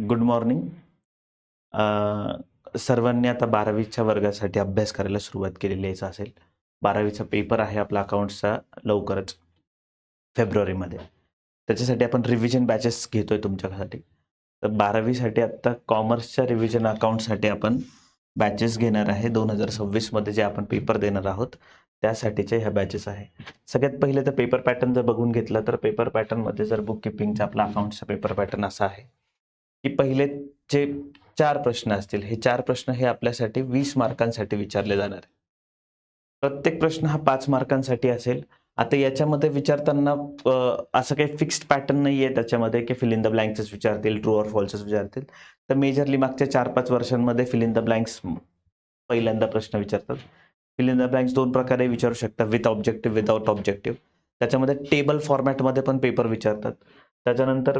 Good morning. सर्वांनी आता 12वीच्या वर्गासाठी अभ्यास करायला सुरुवात केलेलीच असेल. 12वीचा पेपर आहे आपला अकाउंट्सचा लवकरच फेब्रुवारीमध्ये. त्याच्यासाठी आपण रिव्हिजन बॅचेस घेतोय तुमच्यासाठी. तर 12वीसाठी आत्ता कॉमर्सच्या रिव्हिजन अकाउंटसाठी आपण बॅचेस घेणार आहे. 2026 मध्ये जे आपण पेपर देणार आहोत त्यासाठीच्या ह्या बॅचेस आहे. सगळ्यात पहिले तर पेपर पॅटर्न जर बघून घेतला तर पेपर पॅटर्नमध्ये जर बुक किपिंगचा आपला अकाउंटचा पेपर पॅटर्न असा आहे की पहिले जे 4 प्रश्न असतील, हे 4 प्रश्न हे आपल्यासाठी 20 मार्कांसाठी विचारले जाणार आहे. प्रत्येक प्रश्न हा 5 मार्कांसाठी असेल. आता याच्यामध्ये विचारताना असं काही फिक्स्ड पॅटर्न नाहीये त्याच्यामध्ये की फिल इन द ब्लँक्सच विचारतील, ट्रू ऑर फॉल्सच विचारतील. तर मेजरली मागच्या 4-5 वर्षांमध्ये फिल इन द ब्लँक्स पहिल्यांदा प्रश्न विचारतात. फिल इन द ब्लँक्स 2 प्रकारे विचारू शकतात, विथ ऑब्जेक्टिव्ह, विदाउट ऑब्जेक्टिव्ह. त्याच्यामध्ये टेबल फॉर्मॅटमध्ये पण पेपर विचारतात. त्याच्यानंतर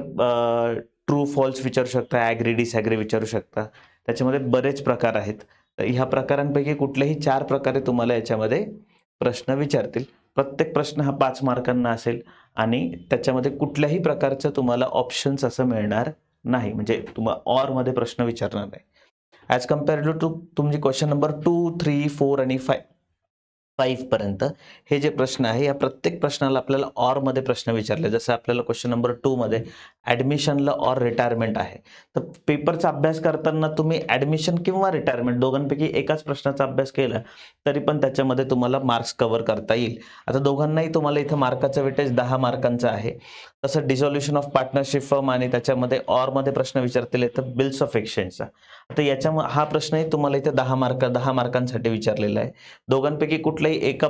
ट्रू फॉल्स विचारू शकता, ॲग्री डिसॲग्री विचारू शकता. त्याच्यामध्ये बरेच प्रकार आहेत. तर ह्या प्रकारांपैकी कुठलेही 4 प्रकारे तुम्हाला याच्यामध्ये प्रश्न विचारतील. प्रत्येक प्रश्न हा 5 मार्कांना असेल आणि त्याच्यामध्ये कुठल्याही प्रकारचं तुम्हाला ऑप्शन्स असं मिळणार नाही. म्हणजे तुम्हाला ऑरमध्ये प्रश्न विचारणार नाही. ॲज कंपेअर्ड टू तुमची क्वेश्चन नंबर 2, 3, 4 आणि 5 पर्यंत हे जे प्रश्न आहे या प्रत्येक प्रश्नाला आपल्याला ऑरमध्ये प्रश्न विचारले. जसं आपल्याला क्वेश्चन नंबर 2 मध्ये ॲडमिशनला ऑर रिटायरमेंट आहे. तर पेपरचा अभ्यास करताना तुम्ही ॲडमिशन किंवा रिटायरमेंट दोघांपैकी एकाच प्रश्नाचा अभ्यास केला तरी पण त्याच्यामध्ये तुम्हाला मार्क्स कव्हर करता येईल. आता दोघांनाही तुम्हाला इथं मार्काचं वेटेज 10 मार्कांचं आहे. तसं डिसॉल्युशन ऑफ पार्टनरशिप फर्म आणि त्याच्यामध्ये ऑरमध्ये प्रश्न विचारतील तर बिल्स ऑफ एक्सचेंजचा. आता हा प्रश्नही तुम्हाला इथे 10 मार्कांसाठी विचारलेला आहे. दोघांपैकी कुठल्याही एका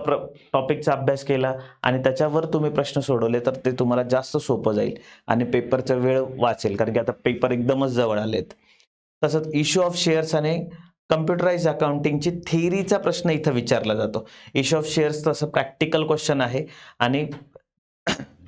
टॉपिकचा अभ्यास केला आणि त्याच्यावर तुम्ही प्रश्न सोडवले तर ते तुम्हाला जास्त सोपं जाईल आणि पेपरचा वेळ वाचेल, कारण की आता पेपर एकदमच जवळ आलेत. तसंच इश्यू ऑफ शेअर्स आणि कम्प्युटराइज अकाउंटिंगची थिअरीचा प्रश्न इथं विचारला जातो. इश्यू ऑफ शेअर्स तसं प्रॅक्टिकल क्वेश्चन आहे आणि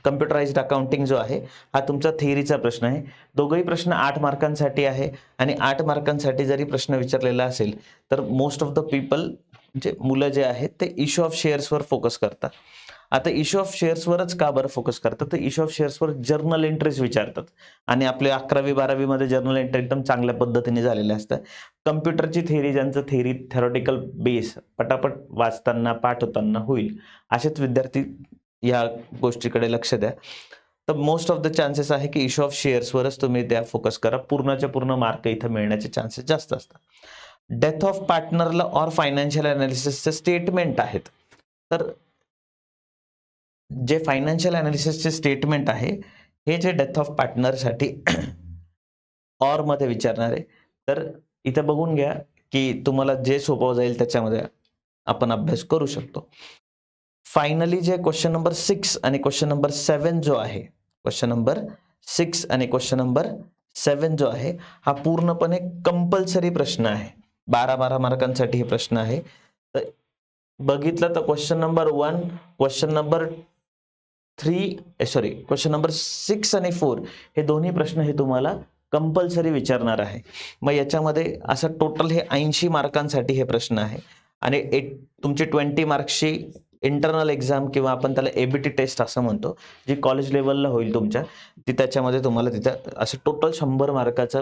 कम्प्युटराइज्ड अकाउंटिंग जो आहे हा तुमचा थिअरीचा प्रश्न आहे. दोघंही प्रश्न 8 मार्कांसाठी आहे आणि 8 मार्कांसाठी जरी प्रश्न विचारलेला असेल तर मोस्ट ऑफ द पीपल म्हणजे मुलं जे आहेत ते इश्यू ऑफ शेअर्सवर फोकस करतात. आता इश्यू ऑफ शेअर्सवरच का बरं फोकस करतात? तर इश्यू ऑफ शेअर्सवर जर्नल एंट्रीज विचारतात आणि आपले 11वी-12वी मध्ये जर्नल एंट्री एकदम चांगल्या पद्धतीने झालेल्या असतात. कम्प्युटरची थिअरी, ज्यांचं थेरॉटिकल बेस पटापट वाचताना पाठ होताना होईल असेच विद्यार्थी या गोष्टीकडे लक्ष द्या. तर मोस्ट ऑफ द चान्सेस आहे की इश्यू ऑफ शेअर्सवरच तुम्ही त्या फोकस करा. पूर्णच्या पूर्ण मार्क इथं मिळण्याचे चान्सेस जास्त असतात. डेथ ऑफ पार्टनरला ऑर फायनान्शियल अनालिसिसचे स्टेटमेंट आहेत. तर जे फायनान्शियल अनालिसिसचे स्टेटमेंट आहे हे जे डेथ ऑफ पार्टनरसाठी ऑर मध्ये विचारणार आहे. तर इथे बघून घ्या की तुम्हाला जे सोपं जाईल त्याच्यामध्ये आपण अभ्यास करू शकतो. फायनली जे क्वेश्चन नंबर 6 आणि क्वेश्चन नंबर 7 जो आहे, क्वेश्चन नंबर 6 आणि क्वेश्चन नंबर 7 जो आहे हा पूर्णपणे कंपल्सरी प्रश्न आहे. 12 मार्कांसाठी हे प्रश्न आहे. तर बघितलं तर question number 1, question number question number 6 आणि 4 हे दोन्ही प्रश्न हे तुम्हाला कंपल्सरी विचारणार आहे. मग याच्यामध्ये असं टोटल हे 80 मार्कांसाठी हे प्रश्न आहे आणि तुमची 20 मार्क्सची इंटरनल एक्झाम किंवा आपण त्याला एबीटी टेस्ट असं म्हणतो, जी कॉलेज लेवलला होईल तुमच्या, ती त्याच्यामध्ये तुम्हाला तिथं असं टोटल 100 मार्काचा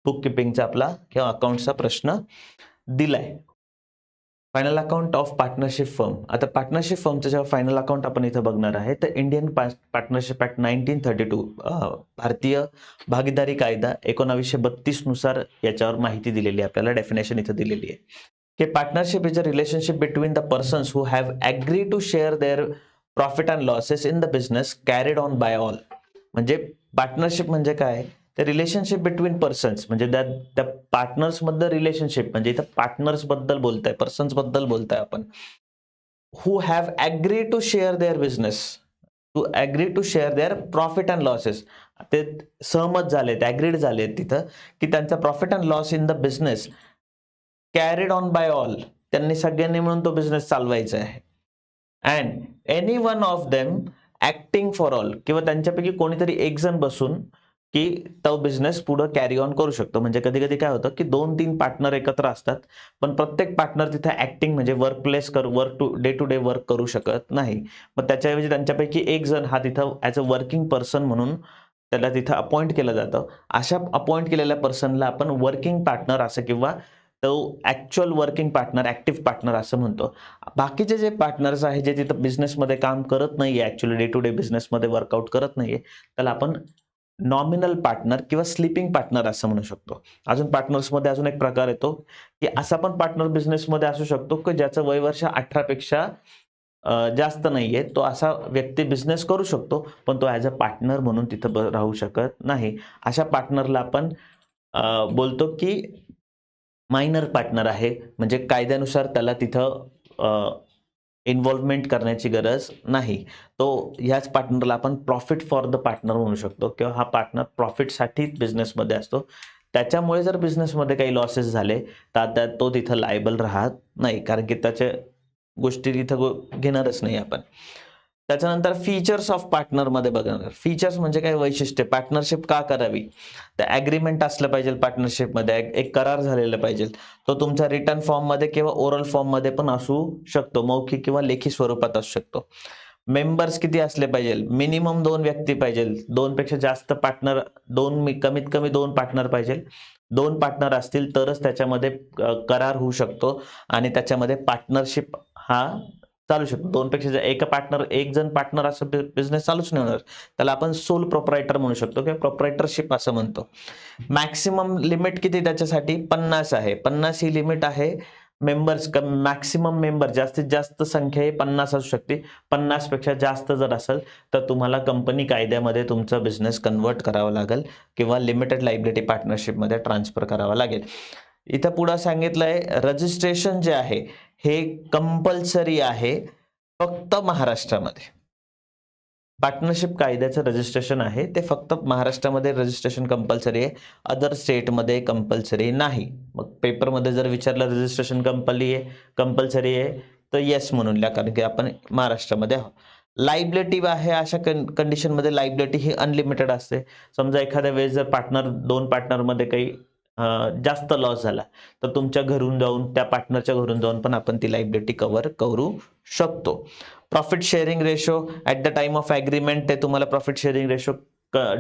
बुक किपिंगचा आपला किंवा अकाउंटचा प्रश्न दिलाय. Final account of partnership firm. आता पार्टनरशिप फर्मचं जेव्हा फायनल अकाउंट आपण इथं बघणार आहे तर इंडियन पार्टनरशिप ऍक्ट 1932 भारतीय भागीदारी कायदा 1932 नुसार याच्यावर माहिती दिलेली आहे आपल्याला, डेफिनेशन इथं दिलेली आहे की partnership is a relationship between the persons who have agree to share their profit and losses in the business carried on by all. म्हणजे पार्टनरशिप म्हणजे काय? ते रिलेशनशिप बिटवीन पर्सन्स, म्हणजे त्या पार्टनर्स मधलं रिलेशनशिप, म्हणजे इथं पार्टनर्स बद्दल बोलताय, पर्सन्स बद्दल बोलताय आपण. Who have agree to share their business, to agree to share their profit and losses. ते सहमत झालेत, ॲग्रीड झालेत तिथं की त्यांचा profit and loss in the business carried on by all, त्यांनी सगळ्यांनी मिळून तो बिझनेस चालवायचा आहे. And any one of them acting for all, किंवा त्यांच्यापैकी कोणीतरी एक जण बसून की तो बिझनेस पुढे कॅरी ऑन करू शकतो. म्हणजे कधी कधी काय होतं की 2-3 पार्टनर एकत्र असतात पण प्रत्येक पार्टनर तिथे ऍक्टिंग म्हणजे डे टू डे वर्क करू शकत नाही. मग त्याच्याऐवजी त्यांच्यापैकी एक जण हा तिथं ऍज अ वर्किंग पर्सन म्हणून त्याला तिथं अपॉइंट केलं जातं. अशा अपॉइंट केलेल्या पर्सनला आपण वर्किंग पार्टनर असं किंवा तो actual working partner, active partner असं म्हणतो. बाकीचे जे पार्टनर्स आहे जे तिथं बिझनेसमध्ये काम करत नाहीये, ॲक्च्युअली डे टू डे बिझनेसमध्ये वर्कआउट करत नाहीये, त्याला आपण नॉमिनल पार्टनर किंवा स्लीपिंग पार्टनर असं म्हणू शकतो. अजून पार्टनर्समध्ये अजून एक प्रकार येतो, की असा पण पार्टनर बिझनेसमध्ये असू शकतो, की ज्याचं वय वर्ष 18 पेक्षा जास्त नाहीये. तो असा व्यक्ती बिझनेस करू शकतो, पण तो ॲज अ पार्टनर म्हणून तिथं राहू शकत नाही. अशा पार्टनरला आपण बोलतो की मायनर पार्टनर आहे. म्हणजे कायद्यानुसार त्याला तिथं इन्व्हॉल्वमेंट करण्याची गरज नाही. तो ह्याच पार्टनरला आपण प्रॉफिट फॉर द पार्टनर म्हणू शकतो किंवा हा पार्टनर प्रॉफिटसाठी बिझनेसमध्ये असतो. त्याच्यामुळे जर बिझनेसमध्ये काही लॉसेस झाले, तर तो तिथं लायबल राहत नाही. कारण की त्याच्या गोष्टी तिथं घेणारच नाही आपण. त्याच्यानंतर फीचर्स ऑफ पार्टनरमध्ये बघणार. फीचर्स म्हणजे काय वैशिष्ट्य, पार्टनरशिप का करावी? तर ॲग्रीमेंट असलं पाहिजे पार्टनरशिपमध्ये, एक करार झालेला पाहिजे. तो तुमच्या रिटन फॉर्ममध्ये किंवा ओरल फॉर्ममध्ये पण असू शकतो, मौखिक किंवा लेखी स्वरूपात असू शकतो. मेंबर्स किती असले पाहिजे? मिनिमम 2 व्यक्ती पाहिजे. 2 पेक्षा जास्त पार्टनर, कमीत कमी 2 पार्टनर पाहिजे. 2 पार्टनर असतील तरच त्याच्यामध्ये करार होऊ शकतो आणि त्याच्यामध्ये पार्टनरशिप हा चालू शकतो. 2 पेक्षा एक जण पार्टनर असं बिझनेस चालूच नाही होणार. त्याला आपण सोल प्रोप्रायटर म्हणू शकतो किंवा प्रोप्रायटरशिप असं म्हणतो. मॅक्सिमम लिमिट किती त्याच्यासाठी? 50 आहे. 50 ही लिमिट आहे. मेंबर्स मॅक्सिमम मेंबर जास्तीत जास्त संख्या ही 50 असू शकते. 50 पेक्षा जास्त जर असेल तर तुम्हाला कंपनी कायद्यामध्ये तुमचा बिझनेस कन्व्हर्ट करावा लागेल किंवा लिमिटेड लायबिलिटी पार्टनरशिपमध्ये ट्रान्सफर करावा लागेल. इथं पुढे सांगितलंय रजिस्ट्रेशन जे आहे हे कंपल्सरी आहे फक्त महाराष्ट्रामध्ये. पार्टनरशिप कायद्याचं रजिस्ट्रेशन आहे ते फक्त महाराष्ट्रामध्ये रजिस्ट्रेशन कंपल्सरी आहे. अदर स्टेटमध्ये कंपल्सरी नाही. मग पेपरमध्ये जर विचारलं रजिस्ट्रेशन कंपल्सरी आहे तर येस म्हणून लिहा, कारण की आपण महाराष्ट्रामध्ये आहोत. लायबिलिटी आहे, अशा कंडिशनमध्ये लायबिलिटी ही अनलिमिटेड असते. समजा एखाद्या वेळेस जर दोन पार्टनरमध्ये काही जास्त लॉस झाला तर तुमच्या घरून जाऊन, त्या पार्टनरच्या घरून जाऊन पण आपण ती लायबिलिटी करू शकतो. Profit sharing ratio at the time of agreement, ते तुम्हाला प्रॉफिट शेअरिंग रेशो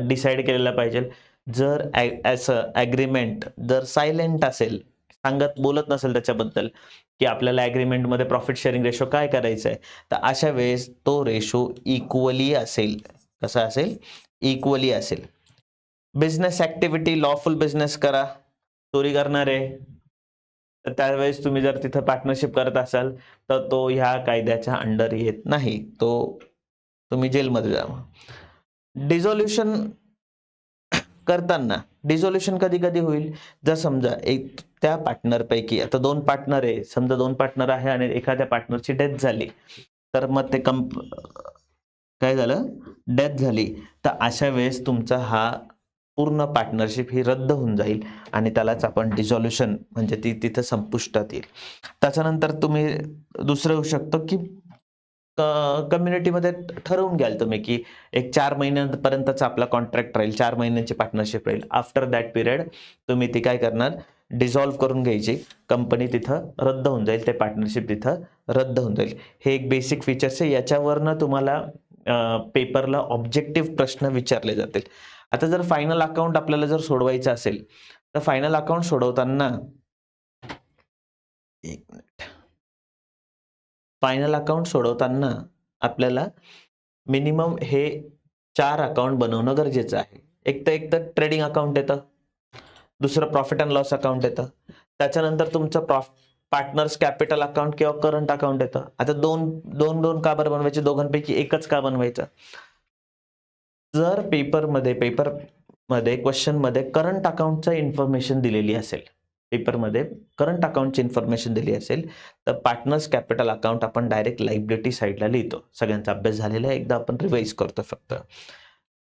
डिसाईड केलेला पाहिजे. जर ॲग्रीमेंट जर सायलेंट असेल, बोलत नसेल त्याच्याबद्दल की आपल्याला ॲग्रीमेंटमध्ये प्रॉफिट शेअरिंग रेशो काय करायचं आहे, तर अशा वेळेस तो रेशो इक्वली असेल. कसा असेल? इक्वली असेल. बिझनेस ॲक्टिव्हिटी, लॉफुल बिझनेस करा. चोरी करणार आहे तर त्यावेळेस तुम्ही जर तिथं पार्टनरशिप करत असाल तर तो ह्या कायद्याच्या अंडर येत नाही. तो तुम्ही जेलमध्ये जावा. डिझोल्युशन करताना डिझोल्युशन कधी कधी होईल? जर समजा एक त्या पार्टनरपैकी, आता 2 पार्टनर आहे, समजा 2 पार्टनर आहे आणि एखाद्या पार्टनरची डेथ झाली, तर मग ते काय झालं? डेथ झाली, तर अशा वेळेस तुमचा हा पूर्ण पार्टनरशिप ही रद्द होऊन जाईल आणि त्यालाच आपण डिझोल्युशन म्हणजे ती तिथं संपुष्टात येईल. त्याच्यानंतर तुम्ही दुसरं होऊ शकतो की कम्युनिटीमध्ये ठरवून घ्याल तुम्ही की एक 4 महिन्यांपर्यंतचा आपला कॉन्ट्रॅक्ट राहील, 4 महिन्यांची पार्टनरशिप राहील. आफ्टर दॅट पिरियड तुम्ही ती काय करणार? डिझॉल्व्ह करून घ्यायची. कंपनी तिथं रद्द होऊन जाईल, ते पार्टनरशिप तिथं रद्द होऊन जाईल. हे एक बेसिक फीचर्स आहे. याच्यावरनं तुम्हाला पेपरला ऑब्जेक्टिव्ह प्रश्न विचारले जातील. आता जर फायनल अकाउंट आपल्याला जर सोडवायचं असेल तर फायनल अकाउंट सोडवताना फायनल अकाउंट सोडवताना आपल्याला मिनिमम हे 4 अकाउंट बनवणं गरजेचं आहे. एक तर ट्रेडिंग अकाउंट येतं, दुसरं प्रॉफिट अँड लॉस अकाउंट येतं, त्याच्यानंतर तुमचं पार्टनर्स कॅपिटल अकाउंट किंवा करंट अकाउंट येतं. आता दोन का बरं बनवायचे? दोघांपैकी एकच का बनवायचं? जर पेपरमध्ये क्वेश्चनमध्ये करंट अकाउंटचं इन्फॉर्मेशन दिलेली असेल, पेपरमध्ये करंट अकाउंटची इन्फॉर्मेशन दिली असेल तर पार्टनर्स कॅपिटल अकाउंट आपण डायरेक्ट लायबिलिटी साईडला लिहितो. सगळ्यांचा अभ्यास झालेला आहे, एकदा आपण रिवाइज करतो फक्त.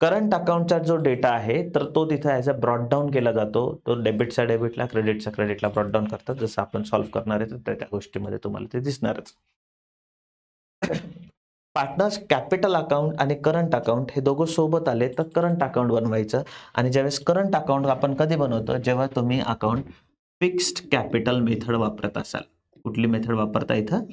करंट अकाउंटचा जो डेटा आहे तर तो तिथे ॲज अ ब्रॉट डाऊन केला जातो. तो डेबिटचा डेबिटला, क्रेडिटचा क्रेडिटला ब्रॉट डाऊन करतात. जसं आपण सॉल्व्ह करणार आहे तर त्या गोष्टीमध्ये तुम्हाला ते दिसणारच. पार्टनर्स कॅपिटल अकाउंट आणि करंट अकाउंट हे दोघं सोबत आले तर करंट अकाउंट बनवायचं. आणि ज्यावेळेस करंट अकाउंट आपण कधी बनवतो? जेव्हा तुम्ही अकाउंट फिक्स्ड कॅपिटल मेथड वापरत असाल. कुठली मेथड वापरता इथं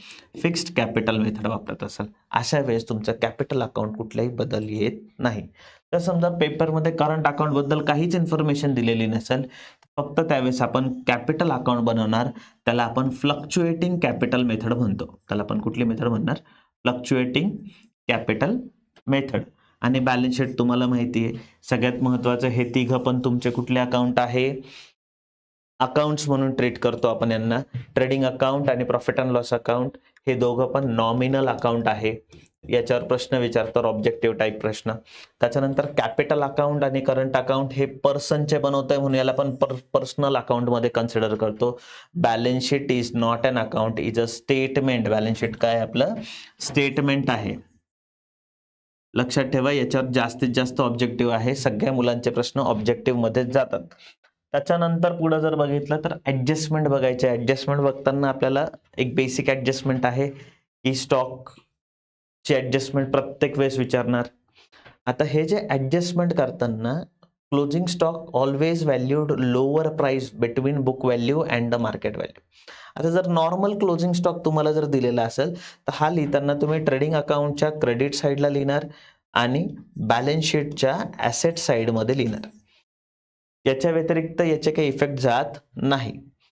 फिक्स्ड कॅपिटल मेथड वापरत असाल, अशा वेळेस तुमचं कॅपिटल अकाउंट कुठलाही बदल येत नाही. तर समजा पेपरमध्ये करंट अकाउंट बद्दल काहीच इन्फॉर्मेशन दिलेली नसेल, फक्त त्यावेळेस आपण कॅपिटल अकाउंट बनवणार, त्याला आपण फ्लक्च्युएटिंग कॅपिटल मेथड म्हणतो. त्याला आपण कुठली मेथड म्हणणार? Fluctuating capital method. आणि बॅलन्स शीट तुम्हाला माहिती आहे, सगळ्यात महत्त्वाचं हे तिघं पण तुमचे कुठले अकाउंट आहे? अकाउंट्स म्हणून ट्रीट करतो आपण यांना. ट्रेडिंग अकाउंट आणि प्रॉफिट अँड लॉस अकाउंट हे दोघं पण नॉमिनल अकाउंट आहे. याच्यावर प्रश्न विचारतात, ऑब्जेक्टिव्ह टाईप प्रश्न. त्याच्यानंतर कॅपिटल अकाउंट आणि करंट अकाउंट हे पर्सनचे बनवतोय म्हणून याला पण पर्सनल अकाउंट मध्ये कन्सिडर करतो. Balance sheet is not an account, is a statement. Balance sheet काय आपलं? स्टेटमेंट आहे. लक्षात ठेवा, याच्यावर जास्तीत जास्त ऑब्जेक्टिव्ह आहे. सगळ्या मुलांचे प्रश्न ऑब्जेक्टिव्ह मध्येच जातात. त्याच्यानंतर पुढे जर बघितलं तर ऍडजस्टमेंट बघायचे. ऍडजस्टमेंट बघताना आपल्याला एक बेसिक ऍडजस्टमेंट आहे की स्टॉक ची ऍडजस्टमेंट प्रत्येक वेळेस विचारणार. आता हे जे ऍडजस्टमेंट करताना closing stock always valued lower price between book value and the market value. आता जर नॉर्मल क्लोजिंग स्टॉक तुम्हाला जर दिलेला असेल तर हा लिहिताना तुम्ही ट्रेडिंग अकाउंटच्या क्रेडिट साईडला लिहिणार आणि बॅलन्स शीटच्या ॲसेट साईडमध्ये लिहिणार. याच्या व्यतिरिक्त याचे काही इफेक्ट जात नाही.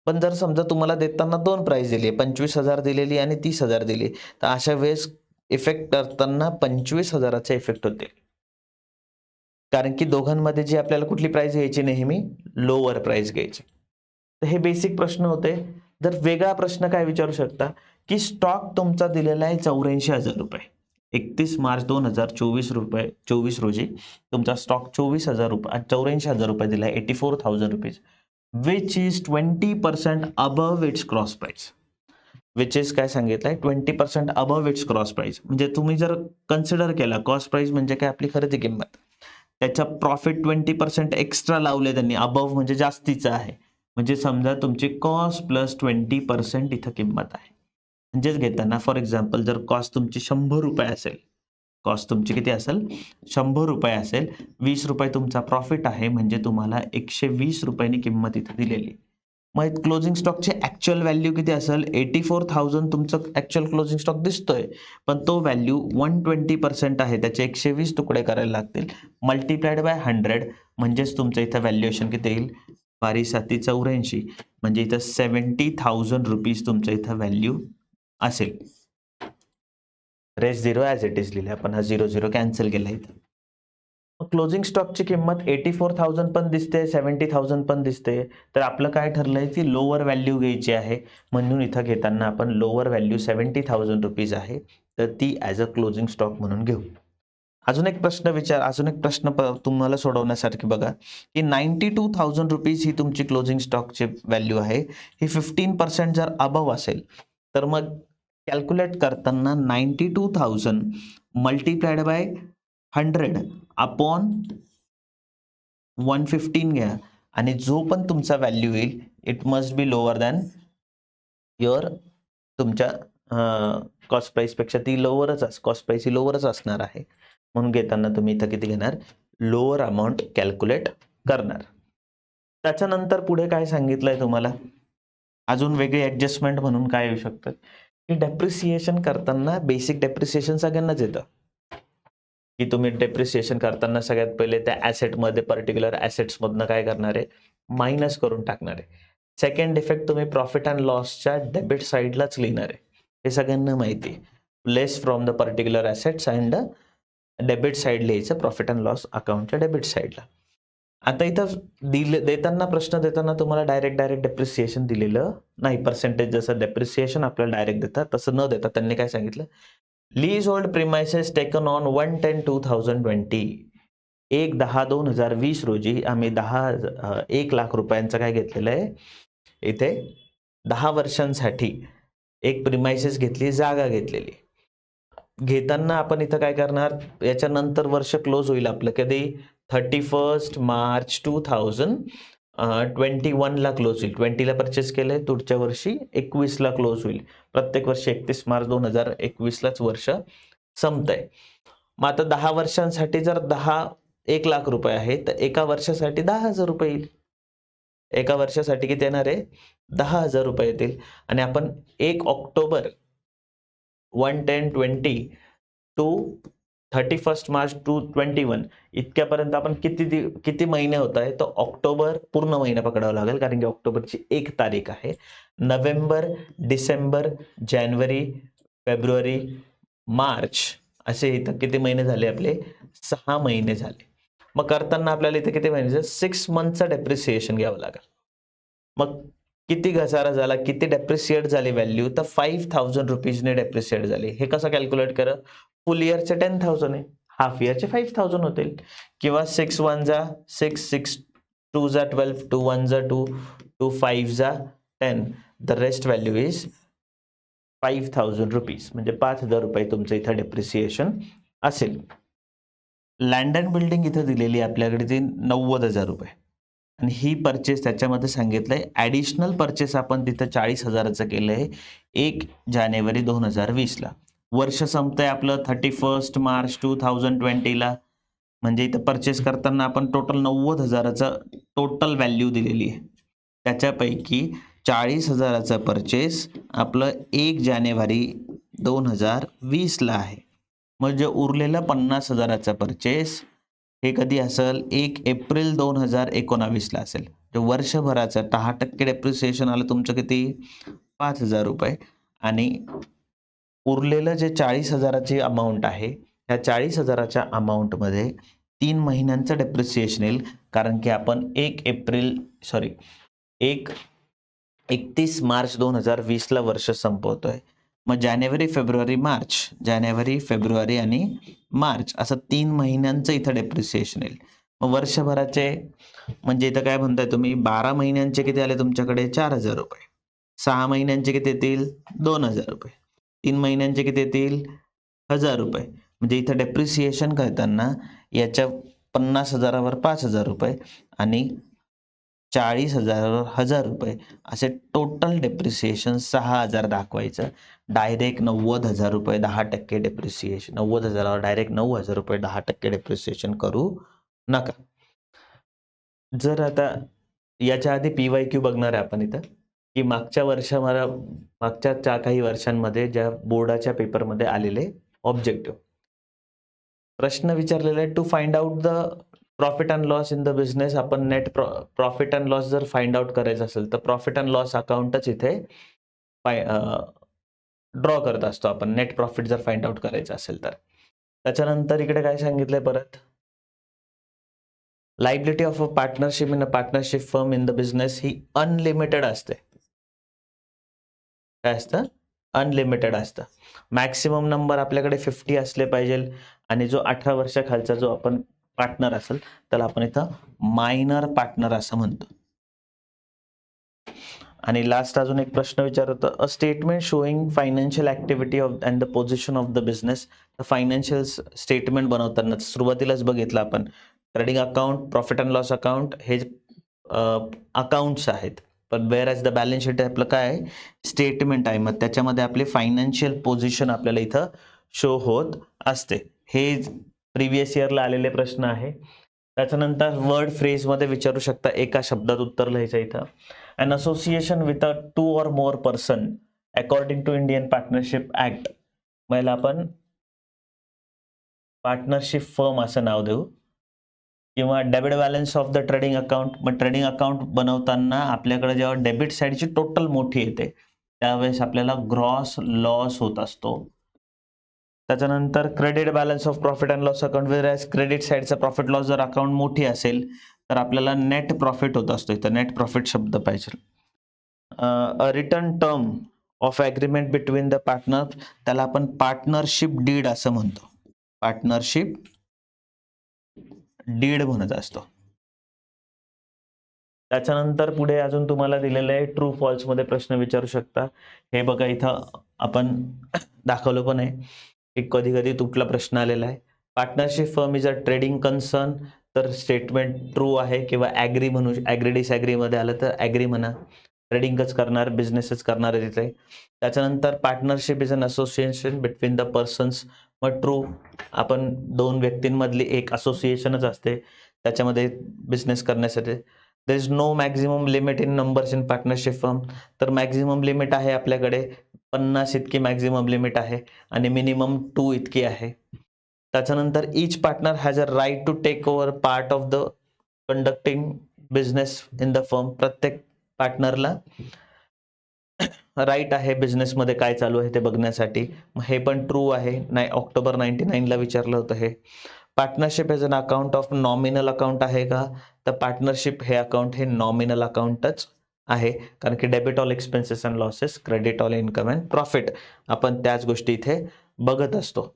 पण जर समजा तुम्हाला देताना दोन प्राइस दिली, 25,000 दिलेली आणि 30,000 दिली, तर अशा वेळेस इफेक्ट करताना 25,000चा इफेक्ट होते. कारण की दोघांमध्ये जी आपल्याला कुठली प्राइस घ्यायची? नेहमी लोअर प्राइस घ्यायची. तर हे बेसिक प्रश्न होते. जर वेगळा प्रश्न काय विचारू शकता की स्टॉक तुमचा दिलेला आहे 84,000 रुपये, 31 मार्च 2024 रोजी तुमचा स्टॉक 84,000 रुपये दिलाय, 84,000 rupees, which is 20% above it's cross price. Which is काय सांगितलंय? 20% अबव इट्स क्रॉस प्राइस. म्हणजे तुम्ही जर कन्सिडर केला, कॉस्ट प्राइस म्हणजे काय? आपली खरेदी किंमत. त्याच्या प्रॉफिट 20% एक्स्ट्रा लावले त्यांनी, अबव म्हणजे जास्तीचं आहे. म्हणजे समजा तुमची कॉस्ट प्लस 20% इथं किंमत आहे. म्हणजेच घेताना फॉर एक्झाम्पल जर कॉस्ट तुमची 100 रुपये असेल, कॉस्ट तुमची किती असेल? 100 रुपये असेल, 20 रुपये तुमचा प्रॉफिट आहे, म्हणजे तुम्हाला 120 रुपयांनी किंमत इथे दिलेली. मग क्लोजिंग स्टॉकची ऍक्च्युअल व्हॅल्यू किती असेल? 84,000 तुमचं ऍक्च्युअल क्लोजिंग स्टॉक दिसतोय, पण तो व्हॅल्यू 120% आहे, त्याचे 120 तुकडे करायला लागतील, मल्टिप्लाइड बाय 100, म्हणजेच तुमचं इथं व्हॅल्युएशन किती येईल? 12×7=84, म्हणजे इथं 70,000 रुपीज तुमचं इथं व्हॅल्यू असेल. रेस 0 ॲज इट इज लिहिले आपण, हा 0 कॅन्सल केला इथं. क्लोजिंग स्टॉकची किंमत 84,000 पण दिसते, 70,000 पण दिसते, तर आपलं काय ठरलंय की लोअर व्हॅल्यू घ्यायची आहे, म्हणून इथं घेताना आपण लोअर व्हॅल्यू 70,000 रुपीज आहे, तर ती ॲज अ क्लोजिंग स्टॉक म्हणून घेऊ. अजून एक प्रश्न तुम्हाला सोडवण्यासारखी बघा की 92,000 रुपीज ही तुमची क्लोजिंग स्टॉकची व्हॅल्यू आहे. ही 15% जर अबव असेल तर मग कॅल्क्युलेट करताना 92,000 मल्टिप्लाइड बाय 100 अपॉन 115 घ्या आणि जो पण तुमचा व्हॅल्यू येईल it must be lower than your तुमच्या कॉस्ट प्राइस पेक्षा ती कॉस्ट प्राइस ही लोअरच असणार आहे. म्हणून घेताना तुम्ही इथं किती घेणार? लोअर अमाऊंट कॅल्क्युलेट करणार. त्याच्यानंतर पुढे काय सांगितलंय तुम्हाला? अजून वेगळी ऍडजस्टमेंट म्हणून काय येऊ शकतं की डेप्रिसिएशन करताना बेसिक डेप्रिसिएशन सगळ्यांनाच येतं की तुम्ही डेप्रिसिएशन करताना सगळ्यात पहिले त्या ॲसेटमध्ये पर्टिक्युलर ॲसेट्समधनं काय करणार आहे? मायनस करून टाकणार आहे. सेकंड इफेक्ट तुम्ही प्रॉफिट अँड लॉसच्या डेबिट साईडलाच लिहिणार आहे, हे सगळ्यांना माहिती आहे. Less from the particular assets and debit side लिहायचं प्रॉफिट अँड लॉस अकाउंटच्या डेबिट साईडला. आता इथं प्रश्न देताना तुम्हाला डायरेक्ट डेप्रिसिएशन दिलेलं नाही. पर्सेंटेज जसं डेप्रिसिएशन आपल्याला डायरेक्ट देतात तसं न देता त्यांनी काय सांगितलं? Lease hold premises taken on 1/10/2020, 1/10/2020 रोजी आम्ही 1 लाख रुपयांचं काय घेतलेलं आहे? इथे 10 वर्षांसाठी एक प्रिमायसेस घेतली, जागा घेतलेली. घेताना आपण इथं काय करणार? याच्यानंतर वर्ष क्लोज होईल आपलं कधी? 31 मार्च 2021 ला क्लोज होईल. 20 ला परचेस केलंय, पुढच्या वर्षी 21 ला क्लोज होईल. प्रत्येक वर्षी 31 मार्च 2021 लाच वर्ष संपतंय. मग आता 10 वर्षांसाठी जर 1 लाख रुपये आहे तर एका वर्षासाठी 10,000 रुपये येईल. एका वर्षासाठी किती येणार आहे? 10,000 रुपये येतील. आणि आपण 1 ऑक्टोबर 1/10/20 टू 31 मार्च 2021 इतक्यापर्यंत आपण किती महिने होत आहे? तर ऑक्टोबर पूर्ण महिना पकडावा लागेल, कारण की ऑक्टोबरची 1 तारीख आहे. नोव्हेंबर, डिसेंबर, जानेवारी, फेब्रुवारी, मार्च असे इथं किती महिने झाले आपले? 6 महिने झाले. मग करताना आपल्याला इथे किती महिन्याचं? 6 मंथचा डेप्रिसिएशन घ्यावं लागेल. मग किती घसारा झाला, किती डेप्रिशिएट झाली व्हॅल्यू? तर 5,000 रुपीजने डेप्रिशिएट झाली. हे कसं कॅल्क्युलेट करा? फुल इयरचे 10,000 आहे, हाफ इयरचे 5,000 होतील. किंवा 6 1 जा 6, 6 2 जा 12, 2 1 जा 2, 2 5 जा 10. The rest value is 5,000 rupees, म्हणजे 5,000 रुपये तुमचं इथं डेप्रिसिएशन असेल. लँड अँड बिल्डिंग इथं दिलेली आपल्याकडे ती 90,000 रुपये. आणि ही परचेस त्याच्यामध्ये सांगितलंय ॲडिशनल परचेस आपण तिथं 40,000चं केलं आहे 1 जानेवारी 2020ला. वर्ष संपतंय आपलं 31 मार्च 2020ला. म्हणजे इथं परचेस करताना आपण टोटल 90,000चं टोटल व्हॅल्यू दिलेली आहे. त्याच्यापैकी 40,000चं परचेस आपलं 1 जानेवारी 2020ला आहे. म्हणजे उरलेलं 50,000चं परचेस हे कधी असेल? 1 एप्रिल 2019ला असेल. तर वर्षभराचं 10% डेप्रिसिएशन आलं तुमचं किती? 5,000 रुपये. आणि उरलेलं जे 40,000ची अमाऊंट आहे, त्या 40,000च्या अमाऊंटमध्ये 3 महिन्यांचं डेप्रिसिएशन येईल, कारण की आपण 31 मार्च 2020ला वर्ष संपवतोय. मग जानेवारी, फेब्रुवारी आणि मार्च असं 3 महिन्यांचं इथं डेप्रिसिएशन येईल. मग वर्षभराचे म्हणजे इथं काय म्हणताय तुम्ही? 12 महिन्यांचे किती आले तुमच्याकडे? 4,000 रुपये. 6 महिन्यांचे किती येतील? 2,000 रुपये. 3 महिन्यांचे किती येतील? 1,000 रुपये. म्हणजे इथं डेप्रिसिएशन करताना याच्या 50,000वर 5,000 रुपये आणि 40,000वर 1,000 रुपये असे टोटल डेप्रिसिएशन 6,000 दाखवायचं. डायरेक्ट 90,000 रुपये 10% डेप्रिसिएशन. 90,000वर डायरेक्ट 9,000 रुपये 10% डेप्रिसिएशन करू नका. जर आता याच्या आधी PYQ बघणार आहे आपण इथं, की मागच्या काही वर्षांमध्ये ज्या बोर्डाच्या पेपरमध्ये आलेले ऑब्जेक्टिव्ह प्रश्न विचारलेला आहे. To find out the profit and loss in the business. आपण नेट प्रॉफिट अँड लॉस जर फाइंड आउट करायचं असेल तर प्रॉफिट अँड लॉस अकाउंटच इथे ड्रॉ करत असतो आपण, नेट प्रॉफिट जर फाइंड आउट करायचं असेल तर. त्याच्यानंतर इकडे काय सांगितलंय परत? Liability of a partnership in a partnership firm in the business he unlimited असते. काय असतं? अनलिमिटेड असतं. मॅक्सिमम नंबर आपल्याकडे 50 असले पाहिजे. आणि जो 18 वर्षाखालचा जो आपण पार्टनर असेल त्याला आपण इथं मायनर पार्टनर असं म्हणतो. आणि लास्ट अजून एक प्रश्न विचारतो, a statement showing financial activity of and the position of the business. Financial statement बनवताना सुरुवातीलाच बघितलं आपण trading account, profit and loss account हे अकाउंट्स आहेत. पण wear as the balance sheet आपलं काय आहे? स्टेटमेंट आहे. मग त्याच्यामध्ये आपले फायनान्शियल पोझिशन आपल्याला इथं शो होत असते. हे प्रिव्हियस इयरला आलेले प्रश्न आहे. त्याच्यानंतर वर्ड फ्रेजमध्ये विचारू शकता, एका शब्दात उत्तर लिहायचं इथं. An association with a 2 or more person according to Indian partnership act. मला आपण पार्टनरशिप फर्म असं नाव देऊ. किंवा debit balance of the trading account. मग ट्रेडिंग अकाउंट बनवताना आपल्याकडे जेव्हा डेबिट साईडची टोटल मोठी येते त्यावेळेस आपल्याला ग्रॉस लॉस होत असतो. त्याच्यानंतर credit balance of profit and loss account, whereas credit साईडचा प्रॉफिट लॉस जर अकाउंट मोठी असेल तर आपल्याला नेट प्रॉफिट होत असतो. इथं नेट प्रॉफिट शब्द पाहिजे. A return term of agreement between the partner, त्याला आपण पार्टनरशिप डीड असं म्हणतो. पार्टनरशिप डीड म्हणत असतो. त्याच्यानंतर पुढे अजून तुम्हाला दिलेलं आहे ट्रू फॉल्स मध्ये प्रश्न विचारू शकता. हे बघा इथं आपण दाखवलं पण आहे की कधी कधी तुटला प्रश्न आलेला आहे. Partnership firm is a trading concern, तर स्टेटमेंट ट्रू आहे किंवा ॲग्री म्हणू. ॲग्री डिसॲग्री मध्ये आलं तर ॲग्री म्हणा. ट्रेडिंगच करणार, बिझनेसच करणार आहे तिथे. त्याच्यानंतर partnership is an association between the persons. मग ट्रू, आपण 2 व्यक्तींमधली एक असोसिएशनच असते त्याच्यामध्ये बिझनेस करण्यासाठी. There is no maximum limit in numbers in partnership firm. तर मॅक्झिमम लिमिट आहे आपल्याकडे 50 इतकी मॅक्झिमम लिमिट आहे आणि मिनिमम 2 इतकी आहे. त्याच्यानंतर each partner has a right to take over part of the conducting business in the firm. प्रत्येक पार्टनरला राईट आहे बिझनेसमध्ये काय चालू आहे ते बघण्यासाठी. हे पण ट्रू आहे. नाही, ऑक्टोबर 99ला विचारलं होतं हे. Partnership as an account of nominal account आहे का? तर पार्टनरशिप हे अकाउंट हे नॉमिनल अकाउंटच आहे, कारण की debit all expenses and losses, credit all income and profit, आपण त्याच गोष्टी इथे बघत असतो.